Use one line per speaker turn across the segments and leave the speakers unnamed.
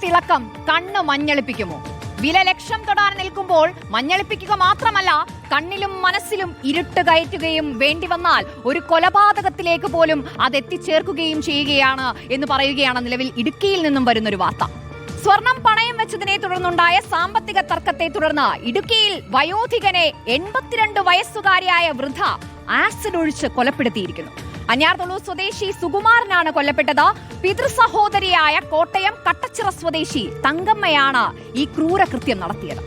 തിളക്കം കണ്ണ് മഞ്ഞളിപ്പിക്കുമോ? വില ലക്ഷം തൊടാൻ നിൽക്കുമ്പോൾ മഞ്ഞളിപ്പിക്കുക മാത്രമല്ല, കണ്ണിലും മനസ്സിലും ഇരുട്ട് കയറ്റുകയും വേണ്ടി വന്നാൽ ഒരു കൊലപാതകത്തിലേക്ക് പോലും അത് എത്തിച്ചേർക്കുകയും ചെയ്യുകയാണ് എന്ന് പറയുകയാണ് നിലവിൽ ഇടുക്കിയിൽ നിന്നും വരുന്നൊരു വാർത്ത. സ്വർണം പണയം വെച്ചതിനെ തുടർന്നുണ്ടായ സാമ്പത്തിക തർക്കത്തെ തുടർന്ന് ഇടുക്കിയിൽ വയോധികനെ 82 വയസ്സുകാരിയായ വൃദ്ധ ആസിഡ് ഒഴിച്ച് കൊലപ്പെടുത്തിയിരിക്കുന്നു. അഞ്ഞാർതൊളു സ്വദേശി സുകുമാരനാണ് കൊല്ലപ്പെട്ടത്. പിതൃസഹോദരിയായ കോട്ടയം കട്ടച്ചിറ സ്വദേശി തങ്കമ്മയാണ് ഈ ക്രൂരകൃത്യം നടത്തിയത്.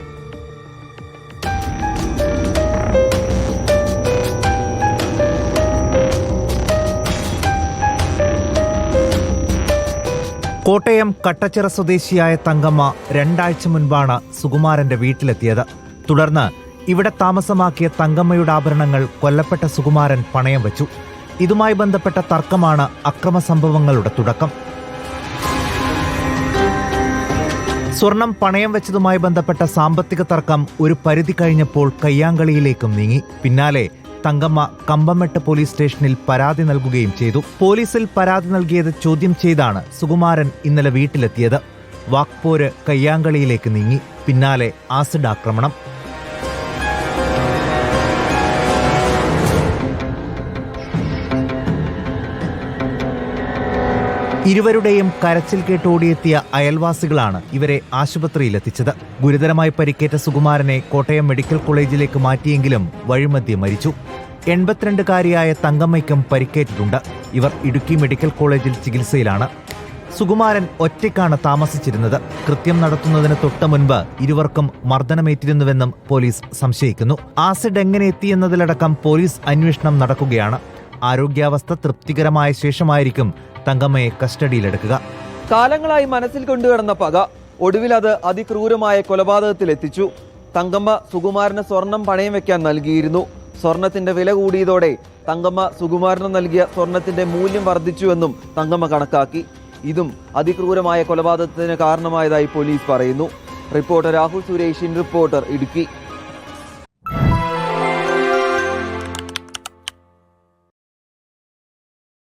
കോട്ടയം കട്ടച്ചിറ സ്വദേശിയായ തങ്കമ്മ 2 ആഴ്ച മുൻപാണ് സുകുമാരന്റെ വീട്ടിലെത്തിയത്. തുടർന്ന് ഇവിടെ താമസമാക്കിയ തങ്കമ്മയുടെ ആഭരണങ്ങൾ കൊല്ലപ്പെട്ട സുകുമാരൻ പണയം വെച്ചു. ഇതുമായി ബന്ധപ്പെട്ട തർക്കമാണ് അക്രമ സംഭവങ്ങളുടെ തുടക്കം. സ്വർണം പണയം വെച്ചതുമായി ബന്ധപ്പെട്ട സാമ്പത്തിക തർക്കം ഒരു പരിധി കഴിഞ്ഞപ്പോൾ കയ്യാങ്കളിയിലേക്കും നീങ്ങി. പിന്നാലെ തങ്കമ്മ കമ്പമെട്ട് പോലീസ് സ്റ്റേഷനിൽ പരാതി നൽകുകയും ചെയ്തു. പോലീസിൽ പരാതി നൽകിയത് ചോദ്യം ചെയ്താണ് സുകുമാരൻ ഇന്നലെ വീട്ടിലെത്തിയത്. വാക്പോര് കയ്യാങ്കളിയിലേക്ക് നീങ്ങി. പിന്നാലെ ആസിഡ് ആക്രമണം. ഇരുവരുടെയും കരച്ചിൽ കേട്ട് ഓടിയെത്തിയ അയൽവാസികളാണ് ഇവരെ ആശുപത്രിയിലെത്തിച്ചത്. ഗുരുതരമായി പരിക്കേറ്റ സുകുമാരനെ കോട്ടയം മെഡിക്കൽ കോളേജിലേക്ക് മാറ്റിയെങ്കിലും വഴിമധ്യേ മരിച്ചു. 82-കാരിയായ തങ്കമ്മയ്ക്കും പരിക്കേറ്റിട്ടുണ്ട്. ഇവർ ഇടുക്കി മെഡിക്കൽ കോളേജിൽ ചികിത്സയിലാണ്. സുകുമാരൻ ഒറ്റയ്ക്കാണ് താമസിച്ചിരുന്നത്. കൃത്യം നടത്തുന്നതിന് തൊട്ട് മുൻപ് ഇരുവർക്കും മർദ്ദനമേറ്റിരുന്നുവെന്നും പോലീസ് സംശയിക്കുന്നു. ആസിഡ് എങ്ങനെ എത്തിയെന്നതിലടക്കം പോലീസ് അന്വേഷണം നടക്കുകയാണ്. ആരോഗ്യാവസ്ഥ തൃപ്തികരമായ ശേഷമായിരിക്കും തങ്കമ്മയെ കസ്റ്റഡിയിലെടുക്കുക.
കാലങ്ങളായി മനസ്സിൽ കൊണ്ടുകിടന്ന പക ഒടുവിൽ അത് അതിക്രൂരമായ കൊലപാതകത്തിലെത്തിച്ചു. തങ്കമ്മ സുകുമാരന് സ്വർണം പണയം വെക്കാൻ നൽകിയിരുന്നു. സ്വർണത്തിന്റെ വില കൂടിയതോടെ തങ്കമ്മ സുകുമാരന് നൽകിയ സ്വർണത്തിന്റെ മൂല്യം വർദ്ധിച്ചുവെന്നും തങ്കമ്മ കണക്കാക്കി. ഇതും അതിക്രൂരമായ കൊലപാതകത്തിന് കാരണമായതായി പോലീസ് പറയുന്നു. റിപ്പോർട്ടർ രാഹുൽ സുരേഷിൻ, റിപ്പോർട്ടർ ഇടുക്കി.